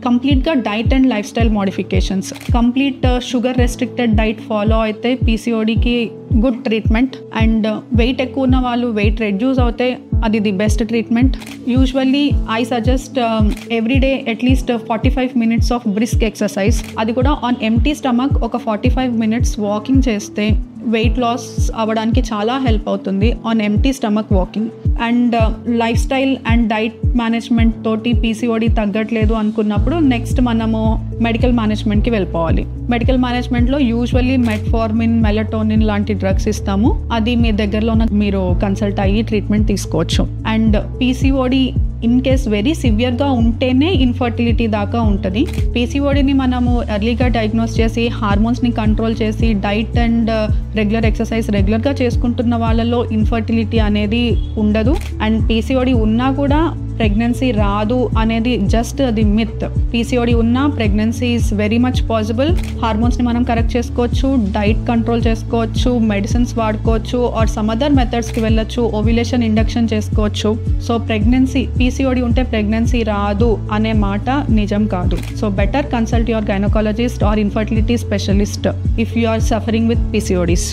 కంప్లీట్గా diet and life style modifications. Complete sugar restricted diet follow అయితే పీసీఓడికి good treatment. And wait ఎక్కువ ఉన్న వాళ్ళు వెయిట్ రెడ్యూస్ అవుతే అది the best treatment. Usually I suggest every day at least 45 minutes of brisk exercise. అది కూడా on empty stomach ఒక 45 minutes walking చేస్తే వెయిట్ లాస్ అవ్వడానికి చాలా హెల్ప్ అవుతుంది on empty stomach walking. And life style and diet management తోటి PCOD తగ్గట్లేదు అనుకున్నప్పుడు నెక్స్ట్ మనము మెడికల్ మేనేజ్మెంట్కి వెళ్ళిపోవాలి. మెడికల్ మేనేజ్మెంట్లో యూజువల్లీ మెట్ఫార్మిన్, మెలటోనిన్ లాంటి డ్రగ్స్ ఇస్తాము. అది మీ దగ్గరలో మీరు కన్సల్ట్ అయ్యి ట్రీట్మెంట్ తీసుకోవచ్చు. And PCOD in case very సివియర్గా ఉంటేనే ఇన్ఫర్టిలిటీ దాకా ఉంటుంది. పీసీఓడిని మనము ఎర్లీగా డయాగ్నోస్ చేసి హార్మోన్స్ని కంట్రోల్ చేసి డైట్ అండ్ రెగ్యులర్ ఎక్సర్సైజ్ రెగ్యులర్గా చేసుకుంటున్న వాళ్ళలో ఇన్ఫర్టిలిటీ అనేది ఉండదు. అండ్ పీసీఓడి ఉన్నా కూడా ప్రెగ్నెన్సీ రాదు అనేది జస్ట్ అది మిత్. పీసీఓడి ఉన్నా pregnancy is very much possible. హార్మోన్స్ని మనం కరెక్ట్ చేసుకోవచ్చు, డైట్ కంట్రోల్ చేసుకోవచ్చు, మెడిసిన్స్ వాడుకోవచ్చు, ఆర్ సమ్ అదర్ మెథడ్స్కి వెళ్ళొచ్చు, ఓవ్యులేషన్ ఇండక్షన్ చేసుకోవచ్చు. సో ప్రెగ్నెన్సీ పీసీఓడి ఉంటే ప్రెగ్నెన్సీ రాదు అనే మాట నిజం కాదు. So better consult your gynaecologist or infertility specialist if you are suffering with PCOD is.